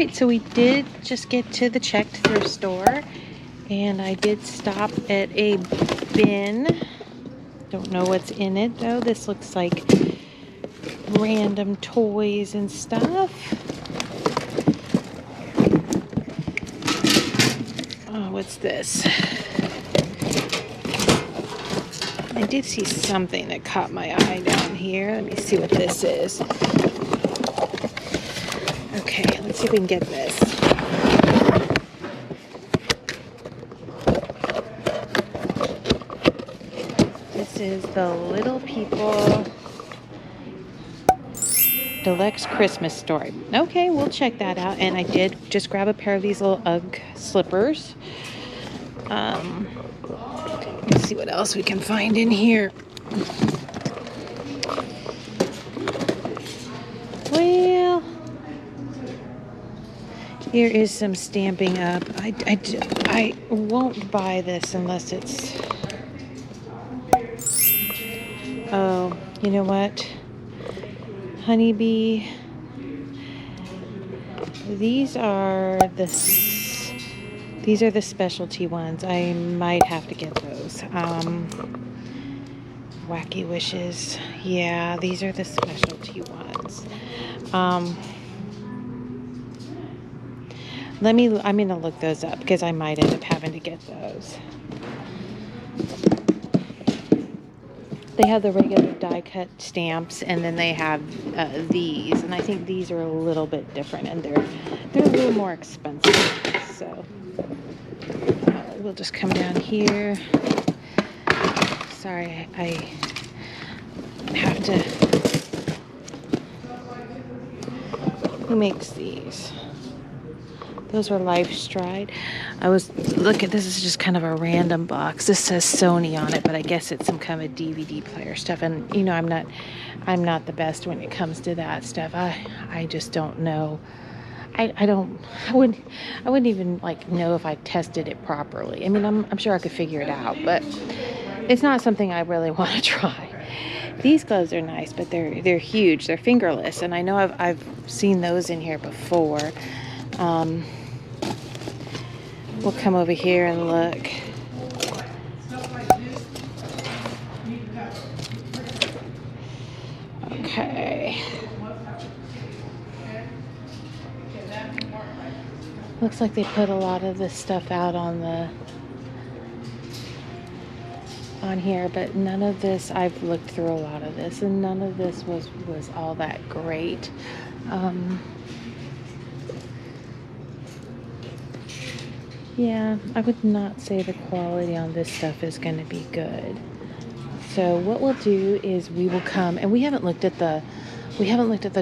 right, so we did just get to the checked thrift store, and I did stop at a bin. Don't know what's in it though. This looks like random toys and stuff. Oh, what's this? I did see something that caught my eye down here. Let me see what this is. Okay, let's see if we can get this. This is the Little People Deluxe Christmas Story. Okay, we'll check that out. And I did just grab a pair of these little UGG slippers. Let's see what else we can find in here. Well, here is some Stampin' Up. I won't buy this unless it's... Oh, you know what? Honeybee. These are the specialty ones. I might have to get those. Wacky Wishes. Yeah, these are the specialty ones. I'm gonna look those up because I might end up having to get those. They have the regular die cut stamps, and then they have these, and I think these are a little bit different, and they're a little more expensive. So we'll just come down here. Sorry, I have to. Who makes these? Those are Life Stride. Look at this, is just kind of a random box. This says Sony on it, but I guess it's some kind of DVD player stuff. And you know, I'm not the best when it comes to that stuff. I just don't know. I wouldn't even like know if I tested it properly. I mean, I'm sure I could figure it out, but it's not something I really want to try. These gloves are nice, but they're huge. They're fingerless, and I know I've seen those in here before. We'll come over here and look. Okay. Looks like they put a lot of this stuff out on here, but none of this, I've looked through a lot of this, and none of this was all that great. Yeah, I would not say the quality on this stuff is going to be good. So what we'll do is we will come, and we haven't looked at the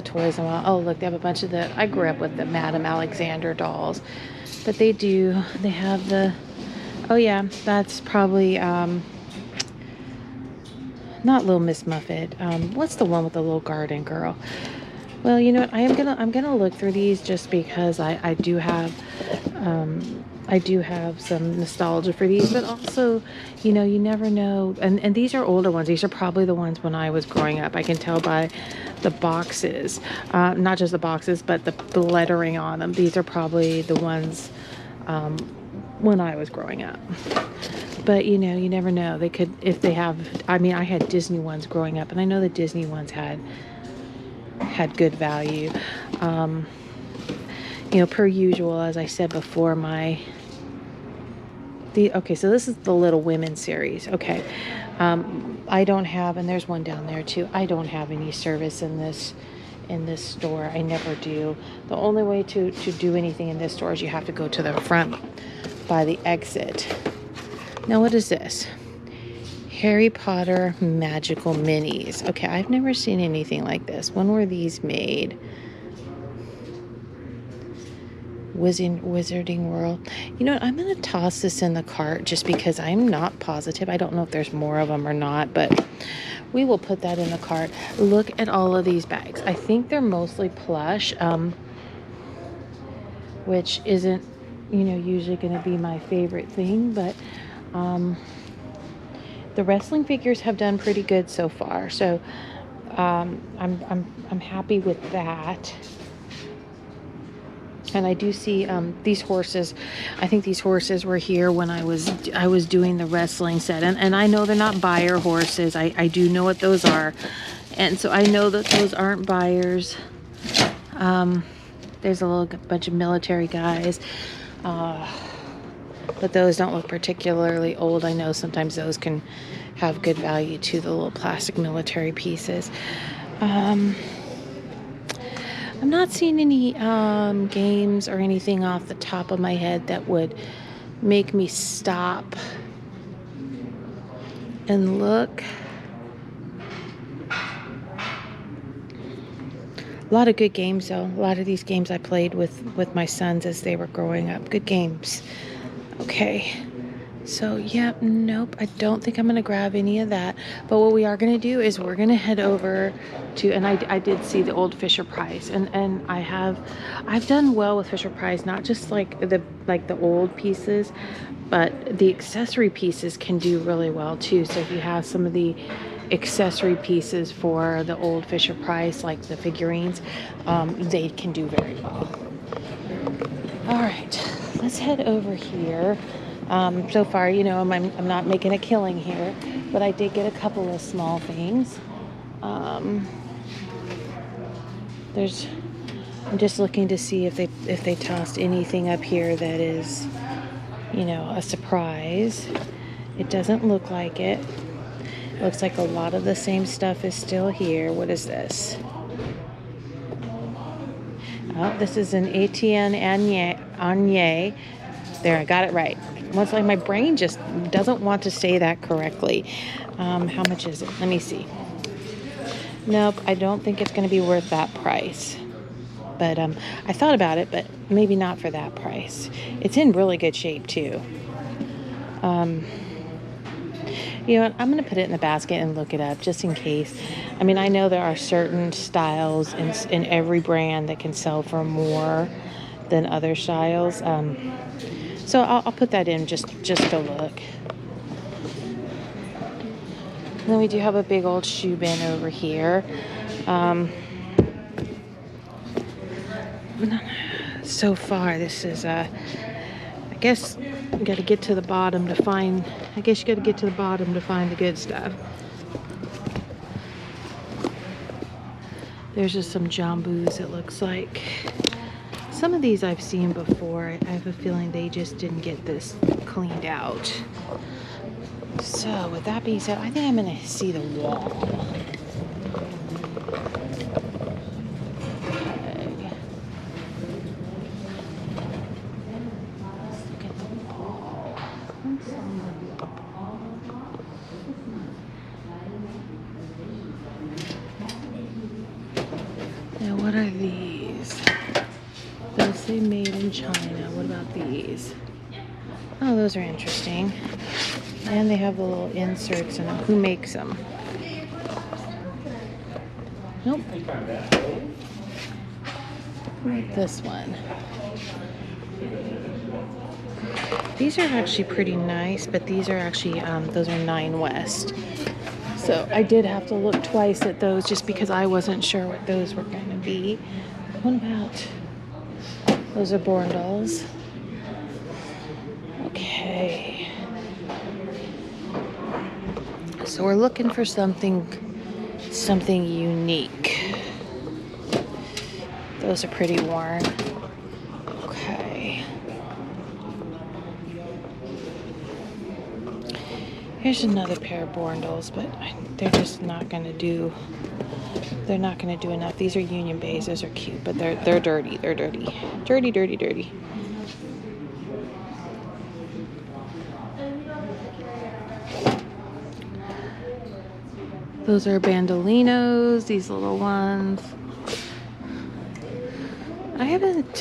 toys in a while. Oh, look, they have a bunch of I grew up with the Madden Alexander dolls, but they have the, oh yeah, that's probably, not Little Miss Muffet. What's the one with the little garden girl? Well, you know what? I'm gonna look through these just because I do have some nostalgia for these, but also, you know, you never know. And these are older ones. These are probably the ones when I was growing up. I can tell by the boxes, not just the boxes, but the lettering on them. These are probably the ones when I was growing up. But, you know, you never know. They could, if they have, I mean, I had Disney ones growing up, and I know the Disney ones had good value. You know, per usual, as I said before, okay, so this is the Little Women series. Okay. I don't have, and there's one down there too. I don't have any service in this store. I never do. The only way to do anything in this store is you have to go to the front by the exit. Now, what is this? Harry Potter Magical Minis. Okay, I've never seen anything like this. When were these made? Wizarding World. You know what? I'm going to toss this in the cart just because I'm not positive. I don't know if there's more of them or not, but we will put that in the cart. Look at all of these bags. I think they're mostly plush, which isn't, you know, usually going to be my favorite thing, but the wrestling figures have done pretty good so far, so I'm happy with that. And I do see these horses. I think these horses were here when I was doing the wrestling set. And I know they're not buyer horses. I do know what those are. And so I know that those aren't buyers. There's a little bunch of military guys. But those don't look particularly old. I know sometimes those can have good value too, the little plastic military pieces. I'm not seeing any games or anything off the top of my head that would make me stop and look. A lot of good games though. A lot of these games I played with my sons as they were growing up. Good games. Okay. So, yeah, nope, I don't think I'm going to grab any of that. But what we are going to do is we're going to head over to, and I did see the old Fisher-Price, and I've done well with Fisher-Price, not just like the old pieces, but the accessory pieces can do really well too. So if you have some of the accessory pieces for the old Fisher-Price, like the figurines, they can do very well. All right, let's head over here. So far, you know, I'm not making a killing here, but I did get a couple of small things. I'm just looking to see if they tossed anything up here that is, you know, a surprise. It doesn't look like it. Looks like a lot of the same stuff is still here. What is this? Oh, this is an Etienne Anye. There, I got it right. It's like my brain just doesn't want to say that correctly. How much is it? Let me see. Nope, I don't think it's going to be worth that price. But I thought about it, but maybe not for that price. It's in really good shape too. You know what? I'm going to put it in the basket and look it up just in case. I mean, I know there are certain styles in every brand that can sell for more than other styles. So I'll put that in just to look. Then we do have a big old shoe bin over here. So far, this is I guess you got to get to the bottom to find. I guess you got to get to the bottom to find the good stuff. There's just some jambus. It looks like. Some of these I've seen before. I have a feeling they just didn't get this cleaned out. So with that being said, I think I'm going to see the wall. Okay. Let's look at the wall. Now what are these? Those say made in China. What about these? Oh, those are interesting. And they have the little inserts in them. Who makes them? Nope. Like this one. These are actually pretty nice, but these are actually, those are 9 West. So I did have to look twice at those just because I wasn't sure what those were going to be. What about... Those are Borndals. Okay. So we're looking for something unique. Those are pretty worn. Okay. Here's another pair of Borndals, but they're just not going to do. They're not going to do enough. These are Union Bays. Those are cute, but they're dirty. They're dirty. Dirty, dirty, dirty. Those are bandolinos, these little ones. I haven't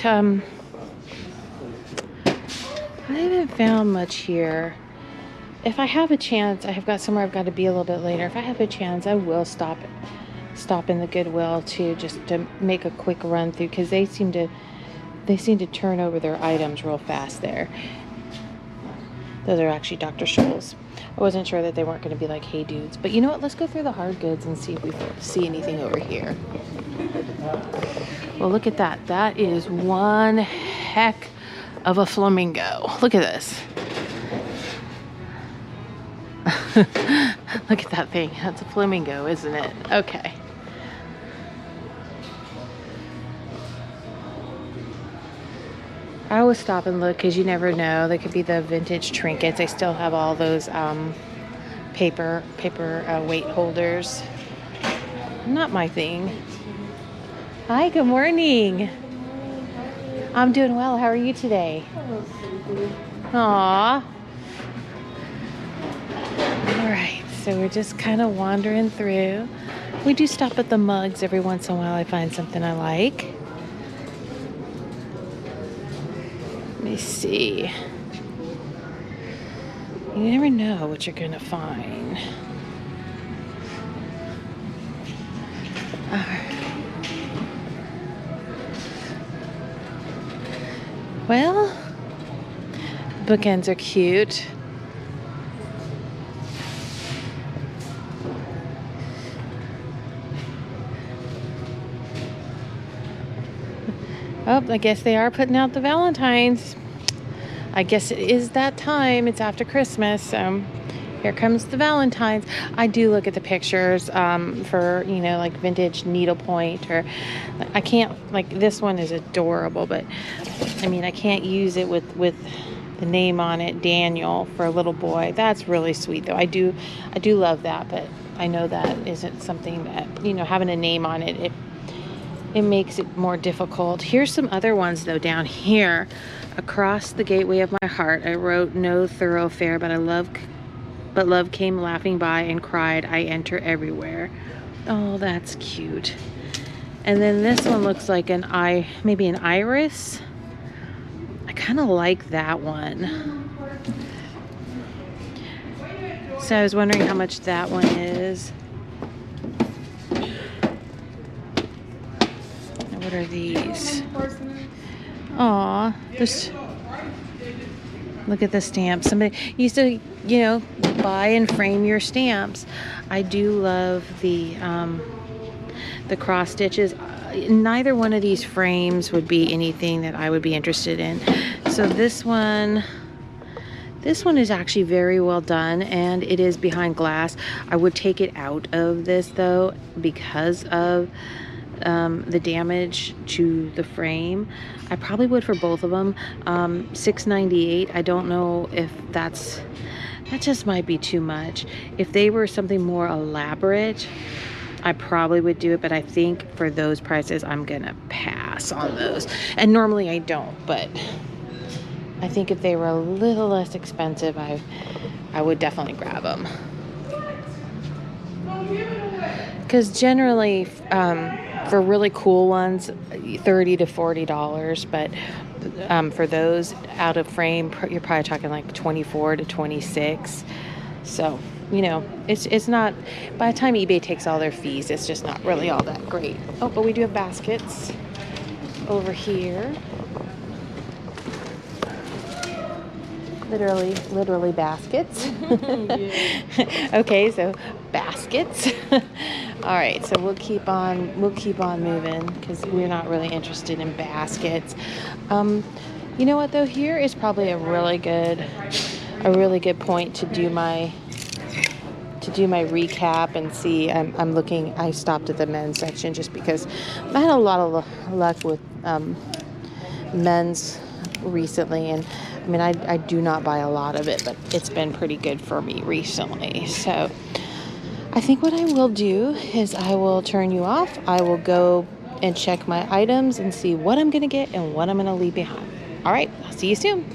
found much here. If I have a chance, I have got somewhere I've got to be a little bit later. If I have a chance, I will stop in the Goodwill too, just to make a quick run through, because they seem to turn over their items real fast there. Those are actually Dr. Scholl's. I wasn't sure that they weren't going to be like Hey Dudes, but you know what? Let's go through the hard goods and see if we see anything over here. Well, look at that. That is one heck of a flamingo. Look at this. Look at that thing. That's a flamingo, isn't it? Okay. I always stop and look because you never know. They could be the vintage trinkets. I still have all those paper weight holders. Not my thing. Hi, good morning. I'm doing well. How are you today? Aww. All right, so we're just kind of wandering through. We do stop at the mugs every once in a while. I find something I like. Let me see. You never know what you're gonna find. All right. Well, bookends are cute. Oh, I guess they are putting out the Valentines. I guess it is that time. It's after Christmas, so here comes the Valentines. I do look at the pictures for, you know, like vintage needlepoint, or I can't, like this one is adorable, but I mean, I can't use it with the name on it, Daniel, for a little boy. That's really sweet though. I do love that, but I know that isn't something that, you know, having a name on it, it makes it more difficult. Here's some other ones though down here. Across the gateway of my heart, I wrote no thoroughfare, but love came laughing by and cried, I enter everywhere. Oh, that's cute. And then this one looks like maybe an iris. I kind of like that one. So I was wondering how much that one is. What are these? Aw, just look at the stamps. Somebody used to, you know, buy and frame your stamps. I do love the cross stitches. Neither one of these frames would be anything that I would be interested in. So this one is actually very well done, and it is behind glass. I would take it out of this though because of the damage to the frame. I probably would for both of them. $6.98. I don't know if that just might be too much. If they were something more elaborate, I probably would do it, but I think for those prices I'm gonna pass on those. And normally I don't, but I think if they were a little less expensive, I would definitely grab them. Because generally for really cool ones, $30 to $40, but for those out of frame, you're probably talking like $24 to $26. So, you know, it's not, by the time eBay takes all their fees, it's just not really all that great. Oh, but we do have baskets over here. Literally baskets. Okay, so baskets. All right, so we'll keep on moving because we're not really interested in baskets. You know what though? Here is probably a really good point to do my recap and see. I'm looking. I stopped at the men's section just because I had a lot of luck with men's recently, and I mean, I do not buy a lot of it, but it's been pretty good for me recently. So I think what I will do is I will turn you off. I will go and check my items and see what I'm going to get and what I'm going to leave behind. All right, I'll see you soon.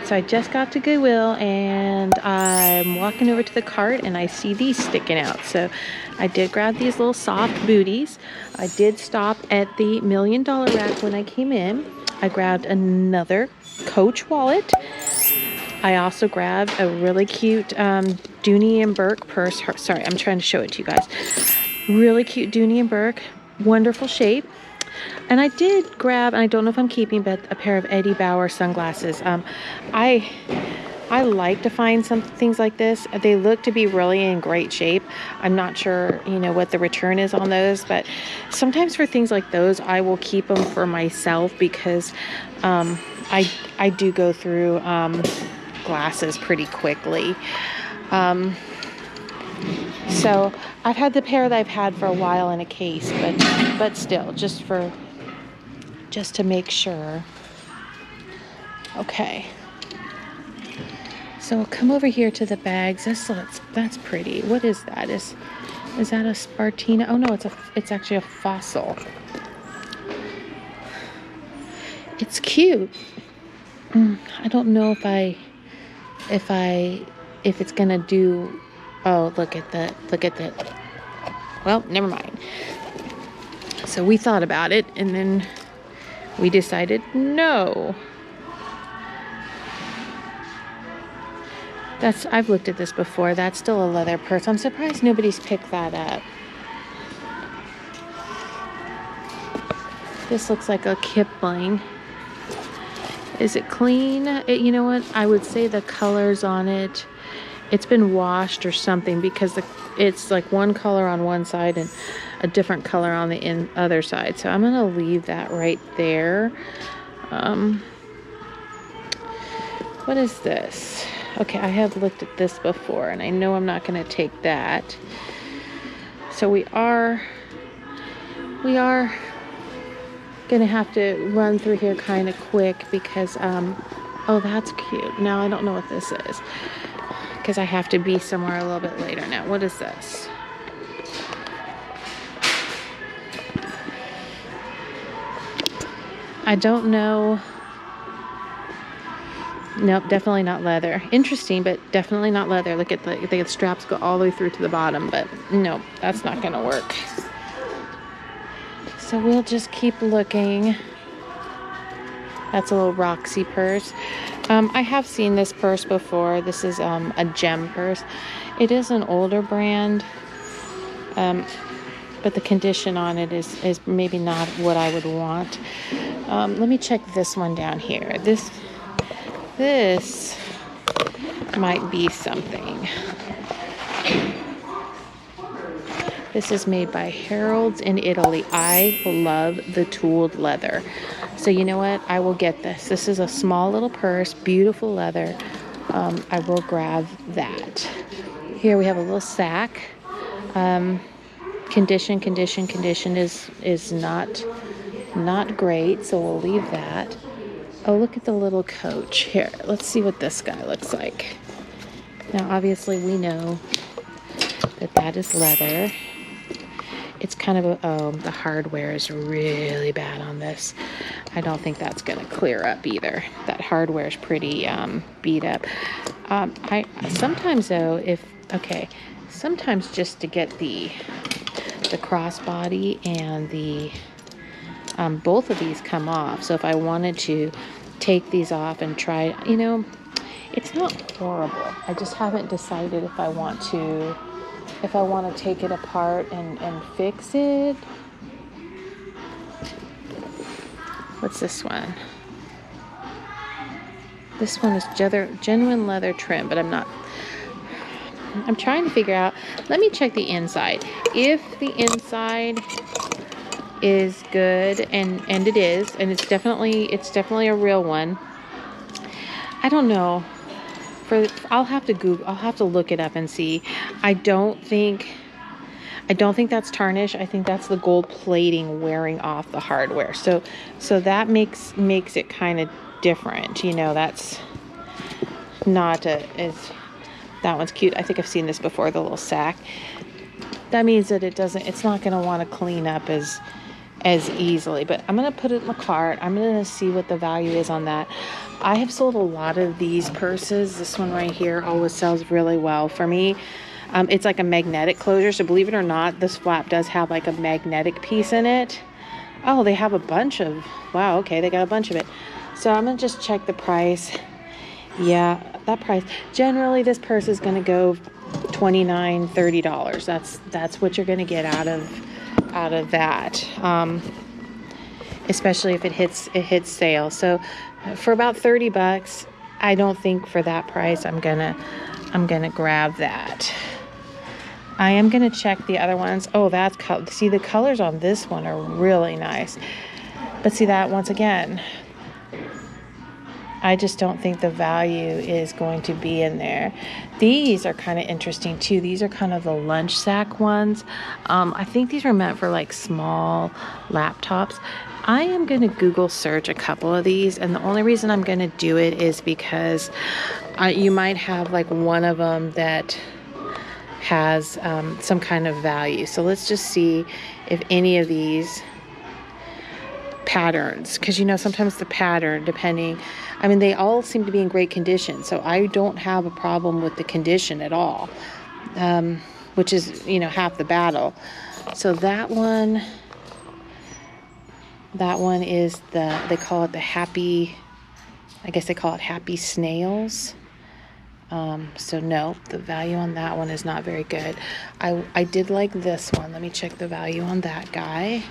So I just got to Goodwill and I'm walking over to the cart and I see these sticking out. So I did grab these little soft booties. I did stop at the $1 Million rack when I came in. I grabbed another Coach wallet. I also grabbed a really cute Dooney & Bourke purse. Sorry, I'm trying to show it to you guys. Really cute Dooney & Bourke wonderful shape. And I did grab, and I don't know if I'm keeping, but a pair of Eddie Bauer sunglasses. I like to find some things like this. They look to be really in great shape. I'm not sure, you know, what the return is on those, but sometimes for things like those, I will keep them for myself because I do go through glasses pretty quickly. So I've had the pair that I've had for a while in a case, but still, just to make sure. Okay. So we'll come over here to the bags. That's pretty. What is that? Is that a Spartina? Oh no, it's actually a Fossil. It's cute. I don't know if it's gonna do. Oh, look at the. Well, never mind. So we thought about it, and then we decided no. I've looked at this before. That's still a leather purse. I'm surprised nobody's picked that up. This looks like a Kipling. Is it clean? You know what? I would say the colors on it, it's been washed or something, because it's like one color on one side and a different color on the other side. So I'm going to leave that right there. What is this? Okay, I have looked at this before, and I know I'm not going to take that. So we are going to have to run through here kind of quick because, oh, that's cute. Now I don't know what this is because I have to be somewhere a little bit later. Now, what is this? I don't know. Nope, definitely not leather. Interesting, but definitely not leather. Look at the straps go all the way through to the bottom, but no, that's not going to work. So we'll just keep looking. That's a little Roxy purse. I have seen this purse before. This is a gem purse. It is an older brand, but the condition on it is maybe not what I would want. Let me check this one down here. This might be something. This is made by Harold's in Italy. I love the tooled leather. So you know what? I will get this. This is a small little purse, beautiful leather. I will grab that. Here we have a little sack. Condition is not great, so we'll leave that. Oh, look at the little coach. Here, let's see what this guy looks like. Now, obviously, we know that is leather. It's kind of the hardware is really bad on this. I don't think that's going to clear up either. That hardware is pretty beat up. Sometimes though, sometimes just to get the crossbody and the both of these come off. So if I wanted to take these off and try, you know, it's not horrible. I just haven't decided if I want to take it apart and fix it. What's this one? This one is genuine leather trim, but I'm trying to figure out. Let me check the inside. If the inside is good, and it is, and it's definitely a real one. I don't know. I'll have to look it up and see. I don't think that's tarnish. I think that's the gold plating wearing off the hardware. So that makes it kind of different. You know, that's not as that one's cute. I think I've seen this before, the little sack. That means that it's not going to want to clean up as easily, but I'm going to put it in the cart. I'm going to see what the value is on that. I have sold a lot of these purses. This one right here always sells really well for me. It's like a magnetic closure. So believe it or not, this flap does have like a magnetic piece in it. Oh, they have a bunch of, wow. Okay. They got a bunch of it. So I'm going to just check the price. Yeah, that price. Generally this purse is going to go $29, $30. That's what you're going to get out of out of that, especially if it hits sale. So for about 30 bucks, I don't think for that price I'm gonna grab that. I am gonna check the other ones. Oh, see, the colors on this one are really nice. But see, that once again, I just don't think the value is going to be in there. These are kind of interesting too. These are kind of the lunch sack ones. I think these were meant for like small laptops. I am going to Google search a couple of these, and the only reason I'm going to do it is because you might have like one of them that has some kind of value. So let's just see if any of these patterns, because you know sometimes the pattern, depending, I mean, they all seem to be in great condition, so I don't have a problem with the condition at all, which is, you know, half the battle. So that one is they call it the happy, I guess they call it happy snails. So no, the value on that one is not very good. I did like this one. Let me check the value on that guy.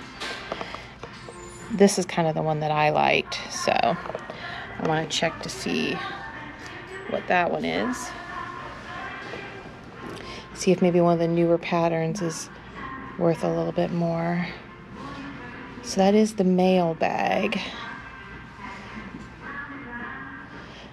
This is kind of the one that I liked, so I want to check to see what that one is. See if maybe one of the newer patterns is worth a little bit more. So that is the mail bag.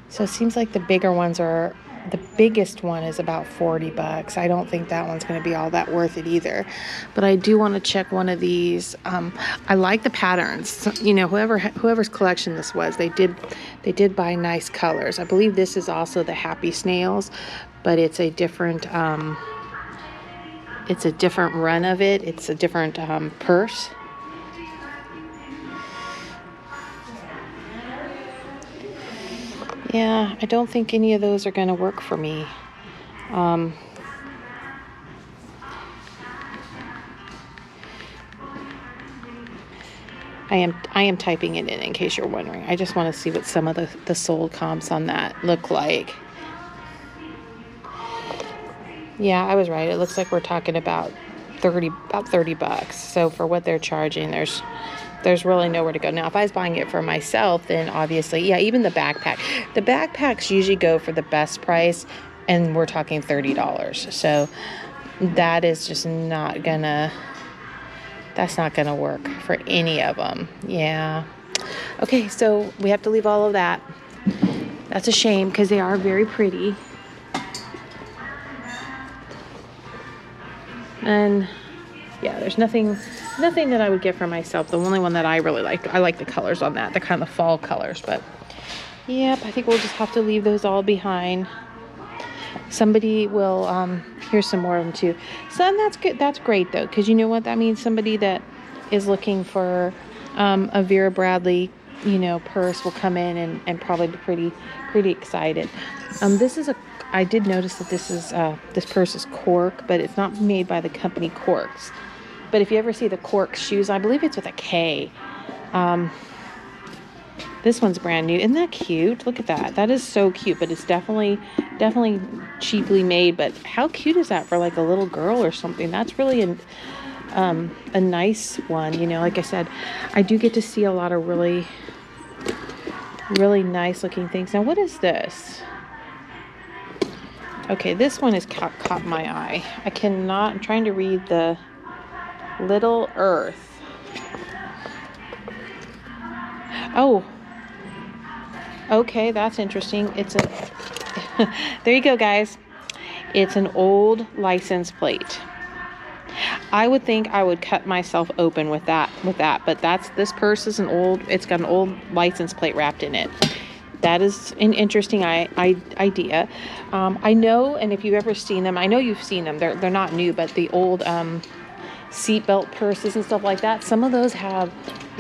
So it seems like the bigger ones are, the biggest one is about 40 bucks. I don't think that one's going to be all that worth it either. But I do want to check one of these. I like the patterns. So, you know, whoever's collection this was, they did buy nice colors. I believe this is also the Happy Snails, but it's a different run of it. It's a different purse. Yeah, I don't think any of those are going to work for me. I am typing it in case you're wondering. I just want to see what some of the sold comps on that look like. Yeah, I was right. It looks like we're talking about 30 bucks. So for what they're charging, there's really nowhere to go. Now, if I was buying it for myself, then obviously, yeah, even the backpack. The backpacks usually go for the best price, and we're talking $30. So that is just that's not gonna work for any of them. Yeah. Okay, so we have to leave all of that. That's a shame because they are very pretty. And yeah, there's nothing that I would get for myself. The only one that I really liked, I like the colors on that. They're kind of fall colors, but yep, I think we'll just have to leave those all behind. Somebody will, here's some more of them too. So that's good. That's great though, because you know what that means? Somebody that is looking for a Vera Bradley, you know, purse will come in and probably be pretty excited. I did notice that this purse is cork, but it's not made by the company Corks. But if you ever see the Cork shoes, I believe it's with a K. This one's brand new. Isn't that cute? Look at that. That is so cute, but it's definitely cheaply made. But how cute is that for like a little girl or something? That's really a nice one. You know, like I said, I do get to see a lot of really nice looking things. Now, what is this? Okay, this one has caught my eye. I'm trying to read the Little Earth. Oh, okay, that's interesting. There you go, guys. It's an old license plate. I would think I would cut myself open with that, but this purse is it's got an old license plate wrapped in it. That is an interesting idea. I know, and if you've ever seen them, I know you've seen them. They're not new, but the old seatbelt purses and stuff like that, some of those have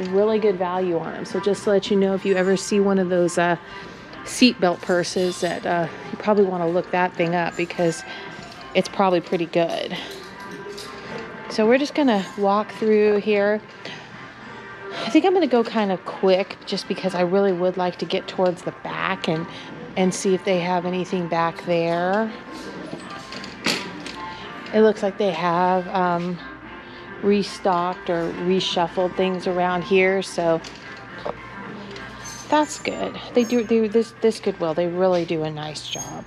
really good value on them. So just to let you know, if you ever see one of those seatbelt purses, that you probably want to look that thing up because it's probably pretty good. So we're just gonna walk through here. I think I'm going to go kind of quick just because I really would like to get towards the back and see if they have anything back there. It looks like they have restocked or reshuffled things around here, so that's good. They do this Goodwill. They really do a nice job.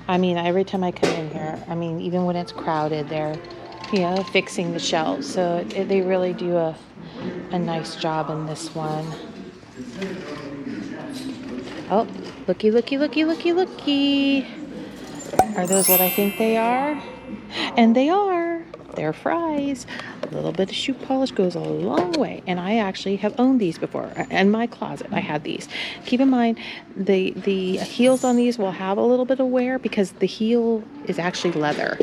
I mean, every time I come in here, I mean, even when it's crowded, they're, you know, fixing the shelves. So they really do a nice job in this one. Oh, looky, looky, looky, looky, looky. Are those what I think they are? And they are. They're fries. A little bit of shoe polish goes a long way. And I actually have owned these before. In my closet, I had these. Keep in mind, the heels on these will have a little bit of wear because the heel is actually leather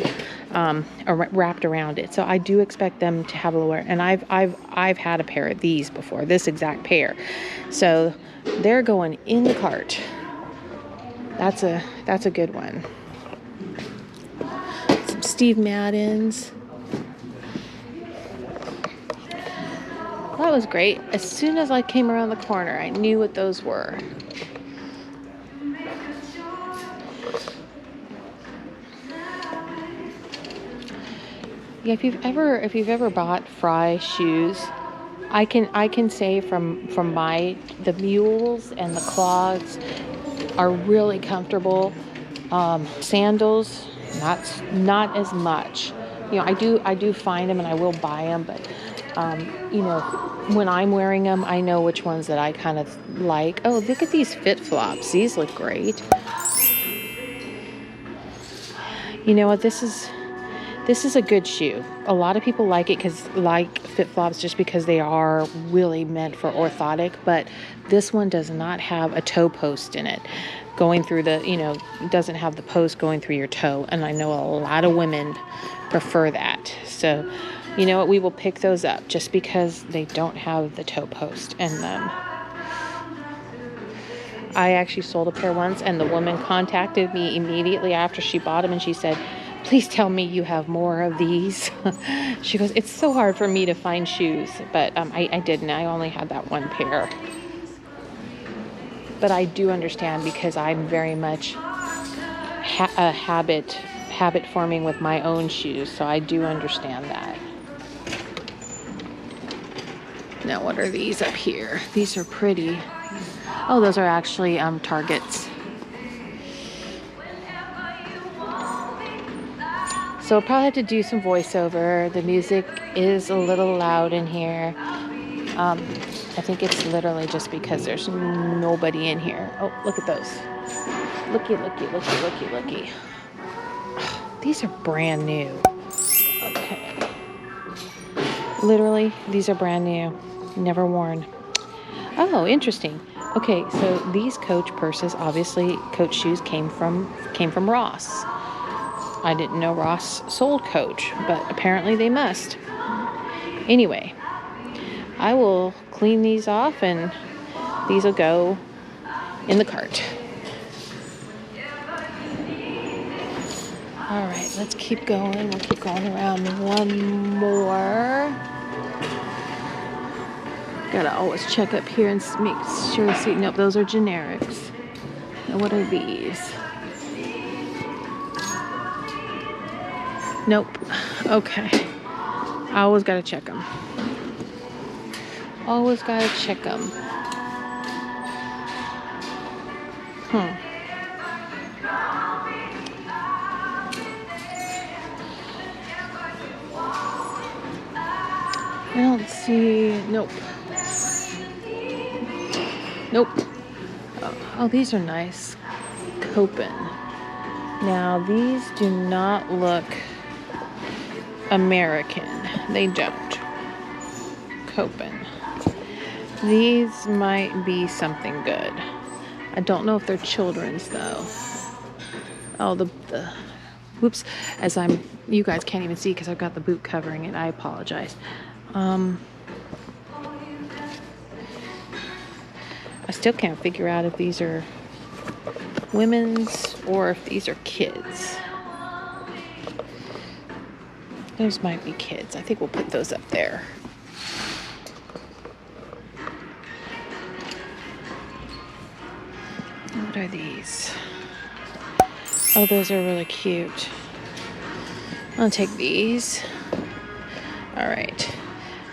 wrapped around it. So I do expect them to have a little wear. And I've had a pair of these before, this exact pair. So they're going in the cart. That's a good one. Some Steve Maddens. That was great. As soon as I came around the corner, I knew what those were. Yeah, if you've ever bought Fry shoes, I can say from the mules and the clogs are really comfortable. Sandals, not as much. You know, I do find them and I will buy them, but you know, when I'm wearing them, I know which ones that I kind of like. Oh, look at these FitFlops. These look great. You know what? This is a good shoe. A lot of people like it like FitFlops just because they are really meant for orthotic, but this one does not have a toe post in it going through the, you know, it doesn't have the post going through your toe, and I know a lot of women prefer that. So, you know what, we will pick those up just because they don't have the toe post in them. I actually sold a pair once, and the woman contacted me immediately after she bought them, and she said, "Please tell me you have more of these." She goes, "It's so hard for me to find shoes," but I didn't. I only had that one pair. But I do understand because I'm very much a habit forming with my own shoes, so I do understand that. Now, what are these up here? These are pretty. Oh, those are actually Targets. So I'll probably have to do some voiceover. The music is a little loud in here. I think it's literally just because there's nobody in here. Oh, look at those. Looky, looky, looky, looky, looky. Oh, these are brand new. Okay. Literally, these are brand new. Never worn. Oh, interesting. Okay, so these Coach purses, obviously Coach shoes came from Ross. I didn't know Ross sold Coach, but apparently they must. Anyway, I will clean these off and these will go in the cart. All right, let's keep going. We'll keep going around one more. Gotta always check up here and make sure to see. Nope, those are generics. And what are these? Nope. Okay. I always gotta check them. Always gotta check them. I don't see. Nope. Nope. Oh, these are nice. Copen. Now, these do not look American. They don't. Copen. These might be something good. I don't know if they're children's though. Oh, the whoops. You guys can't even see because I've got the boot covering it. I apologize. I still can't figure out if these are women's or if these are kids. Those might be kids. I think we'll put those up there. What are these? Oh, those are really cute. I'll take these. All All right.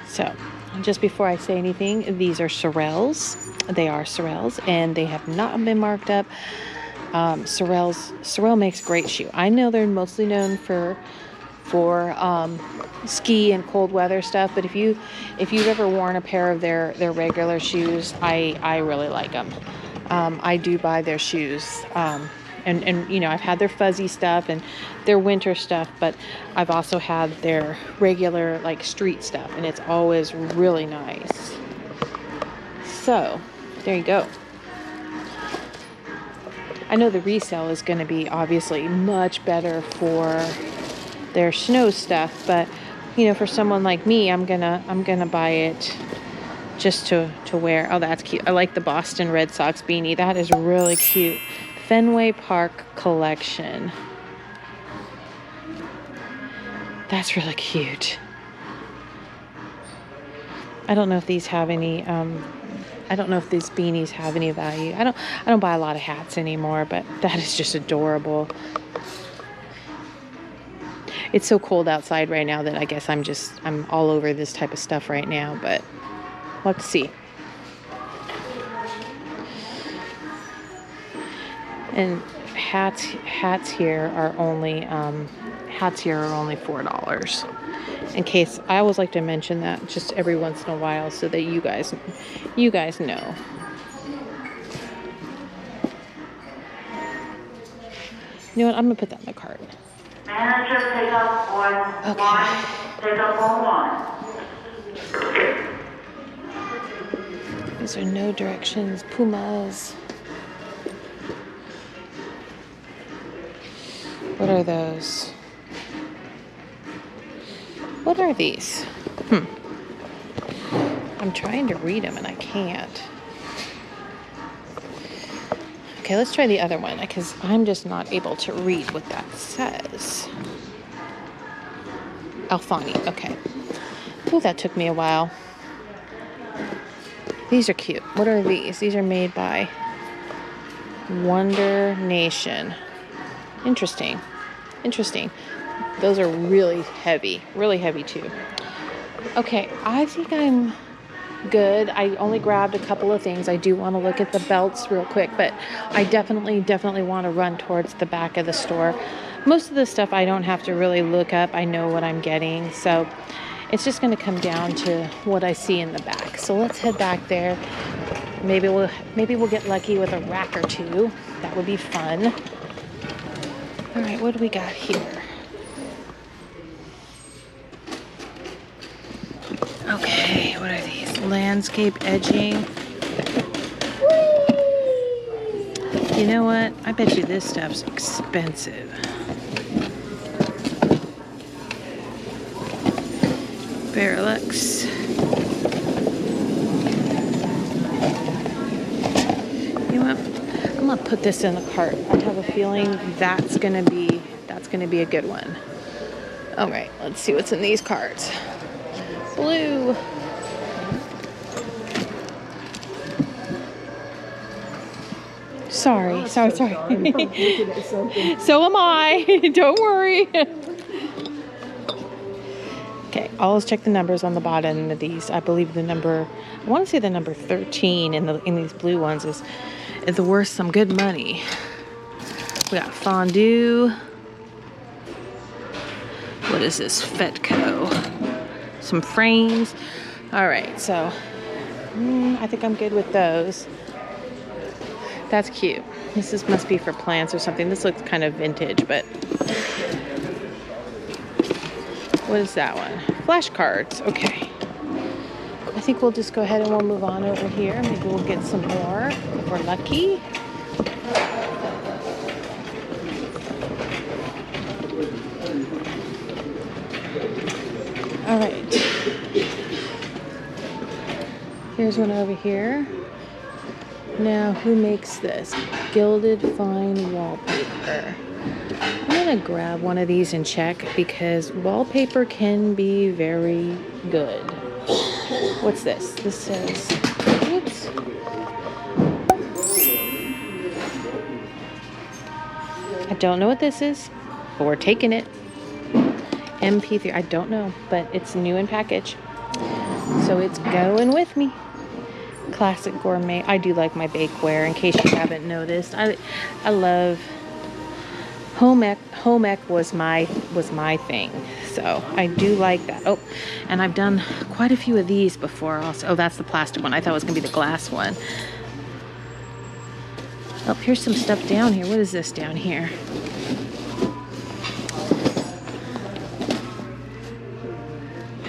So just before I say anything, these are Sorels. They are Sorels, and they have not been marked up. Sorel makes great shoe. I know they're mostly known for ski and cold weather stuff, but if you've ever worn a pair of their regular shoes, I really like them. I do buy their shoes, and you know, I've had their fuzzy stuff and their winter stuff, but I've also had their regular like street stuff, and it's always really nice. So there you go. I know the resale is going to be obviously much better for their snow stuff, but you know, for someone like me, I'm gonna buy it just to wear. Oh, that's cute. I like the Boston Red Sox beanie. That is really cute. Fenway Park collection. That's really cute. I don't know if these have any I don't know if these beanies have any value. I don't buy a lot of hats anymore, but that is just adorable. It's so cold outside right now that I guess I'm all over this type of stuff right now, but we'll have to see. And hats here are only $4. In case, I always like to mention that just every once in a while so that you guys know. You know what? I'm gonna put that in the cart. Manager pick up on Okay. one, pick up on one. These are No Directions Pumas. What are those? What are these? I'm trying to read them and I can't. Okay, let's try the other one because I'm just not able to read what that says. Alfani, okay. Oh, that took me a while. These are cute. What are these? These are made by Wonder Nation. Interesting. Those are really heavy too. Okay, I think I'm good. I only grabbed a couple of things. I do want to look at the belts real quick, but I definitely want to run towards the back of the store. Most of the stuff I don't have to really look up. I know what I'm getting, so it's just going to come down to what I see in the back. So let's head back there. Maybe we'll get lucky with a rack or two. That would be fun. All right, what do we got here? Okay, what are these? Landscape edging. You know what? I bet you this stuff's expensive. Verlux. You know what? I'm gonna put this in the cart. I have a feeling that's gonna be a good one. All right, let's see what's in these carts. Blue. Sorry. So am I. Don't worry. Okay, always check the numbers on the bottom of these. I believe I want to say the number 13 in these blue ones is worth some good money. We got fondue. What is this? Fetco. Some frames. All right, so I think I'm good with those. That's cute. This must be for plants or something. This looks kind of vintage, but what is that one? Flashcards. Okay. I think we'll just go ahead and we'll move on over here. Maybe we'll get some more if we're lucky. All right. Here's one over here. Now, who makes this? Gilded Fine Wallpaper. I'm gonna grab one of these and check because wallpaper can be very good. What's this? This says, oops. I don't know what this is, but we're taking it. MP3. I don't know, but it's new in package. So it's going with me. Classic gourmet. I do like my bakeware, in case you haven't noticed. I love home ec. Home ec was my thing. So I do like that. Oh, and I've done quite a few of these before also. Oh, that's the plastic one. I thought it was gonna be the glass one. Oh, here's some stuff down here. What is this down here?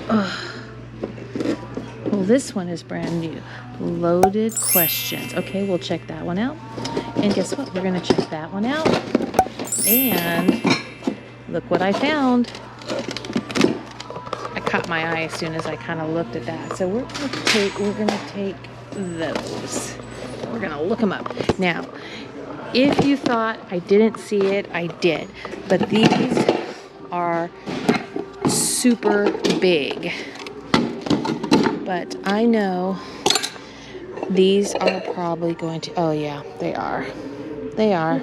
Oh. Well, this one is brand new. Loaded questions. Okay, we'll check that one out. And guess what? We're gonna check that one out. And look what I found. I caught my eye as soon as I kind of looked at that. So we're gonna take those. We're gonna look them up. Now, if you thought I didn't see it, I did. But these are super big. But I know these are probably going to, oh yeah, they are. They are.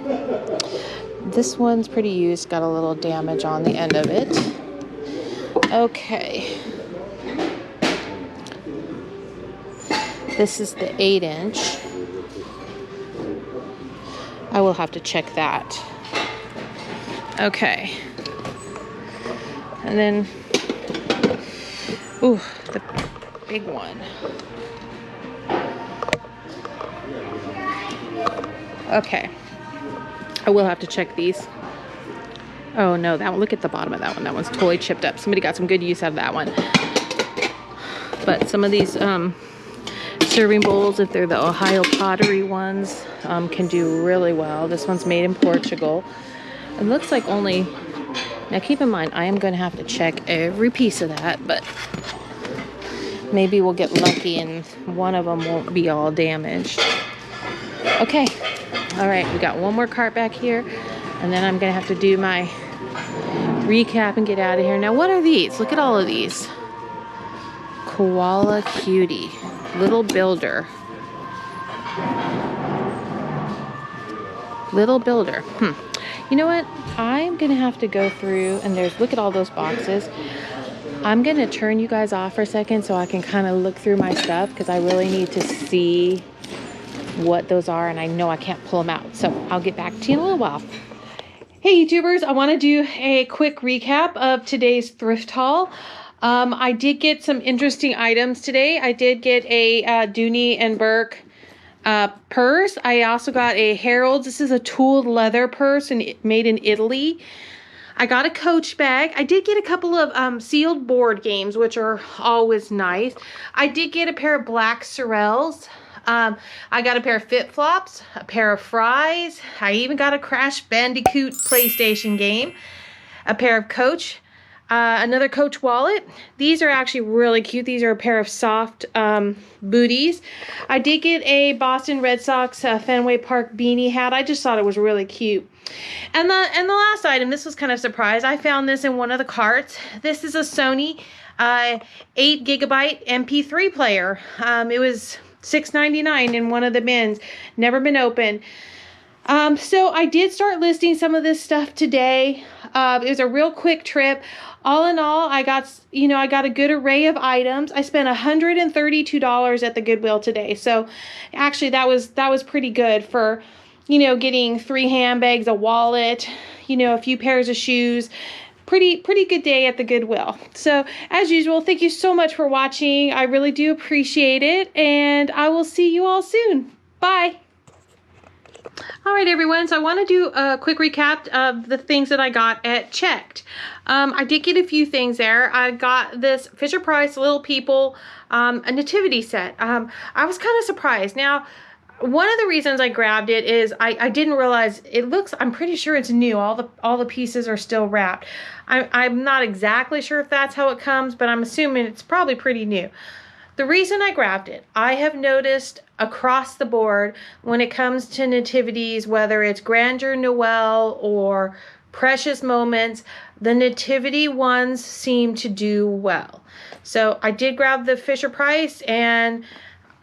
This one's pretty used, got a little damage on the end of it. Okay. This is the 8-inch. I will have to check that. Okay. And then, ooh, the big one. Okay. I will have to check these. Oh no, that one, look at the bottom of that one. That one's totally chipped up. Somebody got some good use out of that one. But some of these serving bowls, if they're the Ohio Pottery ones, can do really well. This one's made in Portugal. It looks like only, now keep in mind, I am going to have to check every piece of that, but maybe we'll get lucky and one of them won't be all damaged. Okay. All right, we got one more cart back here, and then I'm going to have to do my recap and get out of here. Now, what are these? Look at all of these. Koala Cutie. Little Builder. Little Builder. You know what? I'm going to have to go through, and look at all those boxes. I'm going to turn you guys off for a second so I can kind of look through my stuff, because I really need to see what those are, and I know I can't pull them out. So I'll get back to you in a little while. Hey YouTubers, I want to do a quick recap of today's thrift haul. I did get some interesting items today. I did get a Dooney and Burke purse. I also got a Harold's. This is a tooled leather purse and made in Italy. I got a Coach bag. I did get a couple of sealed board games, which are always nice. I did get a pair of black Sorels. I got a pair of FitFlops, a pair of Fries. I even got a Crash Bandicoot PlayStation game, a pair of Coach, another Coach wallet. These are actually really cute. These are a pair of soft booties. I did get a Boston Red Sox Fenway Park beanie hat. I just thought it was really cute. And the last item, this was kind of a surprise. I found this in one of the carts. This is a Sony 8 gigabyte MP3 player. It was $6.99 in one of the bins. Never been opened. So I did start listing some of this stuff today. It was a real quick trip. All in all, I got a good array of items. I spent $132 at the Goodwill today. So actually that was pretty good for, getting 3 handbags, a wallet, a few pairs of shoes. Pretty good day at the Goodwill. So as usual, thank you so much for watching. I really do appreciate it, and I will see you all soon. Bye. All right, everyone. So I want to do a quick recap of the things that I got at Checked. I did get a few things there. I got this Fisher-Price Little People a nativity set. I was kind of surprised. Now, one of the reasons I grabbed it is I didn't realize I'm pretty sure it's new. All the pieces are still wrapped. I'm not exactly sure if that's how it comes, but I'm assuming it's probably pretty new. The reason I grabbed it, I have noticed across the board when it comes to nativities, whether it's Grandeur Noel or Precious Moments, the nativity ones seem to do well. So I did grab the Fisher-Price, and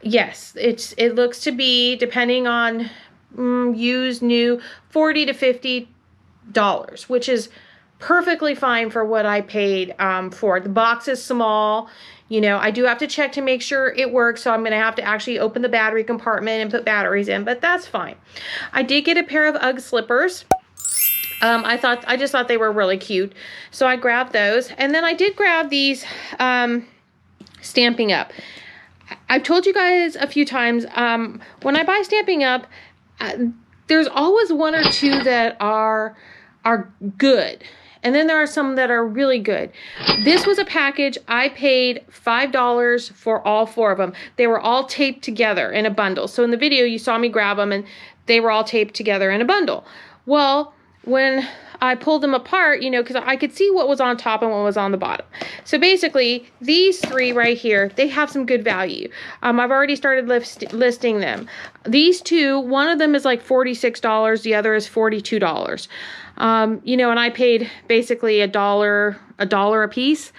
yes, it looks to be, depending on used, new, $40 to $50, which is perfectly fine for what I paid for it. The box is small. You know, I do have to check to make sure it works, so I'm going to have to actually open the battery compartment and put batteries in, but that's fine. I did get a pair of UGG slippers. I just thought they were really cute, so I grabbed those. And then I did grab these Stamping Up. I've told you guys a few times, when I buy Stamping Up, there's always one or two that are good. And then there are some that are really good. This was a package. I paid $5 for all 4 of them. They were all taped together in a bundle. So in the video, you saw me grab them and they were all taped together in a bundle. Well, when I pulled them apart, you know, because I could see what was on top and what was on the bottom. So basically, these 3 right here, they have some good value. I've already started listing them. These 2, one of them is like $46, the other is $42. You know, and I paid basically a dollar a piece.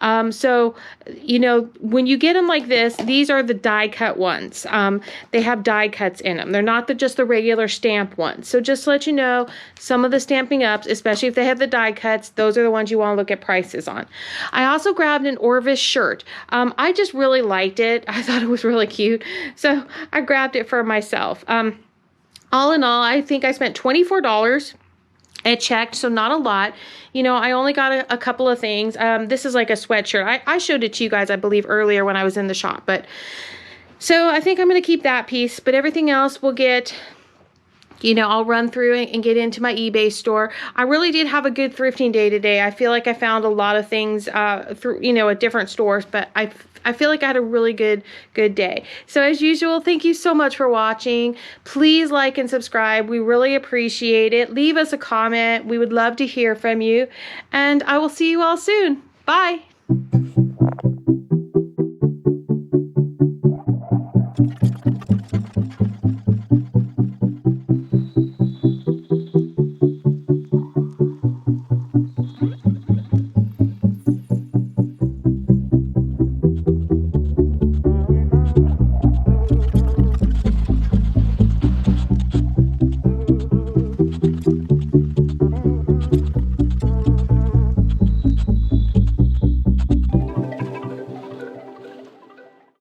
So, you know, when you get them like this, these are the die cut ones. They have die cuts in them. They're not just the regular stamp ones. So just to let you know, some of the Stamping Ups, especially if they have the die cuts, those are the ones you want to look at prices on. I also grabbed an Orvis shirt. I just really liked it. I thought it was really cute. So I grabbed it for myself. All in all, I think I spent $24. I checked, so not a lot. You know, I only got a couple of things. This is like a sweatshirt. I showed it to you guys, I believe, earlier when I was in the shop. But so I think I'm going to keep that piece. But everything else will get, you know, I'll run through and get into my eBay store. I really did have a good thrifting day today. I feel like I found a lot of things through, you know, at different stores. But I feel like I had a really good day. So as usual, thank you so much for watching. Please like and subscribe. We really appreciate it. Leave us a comment. We would love to hear from you. And I will see you all soon. Bye.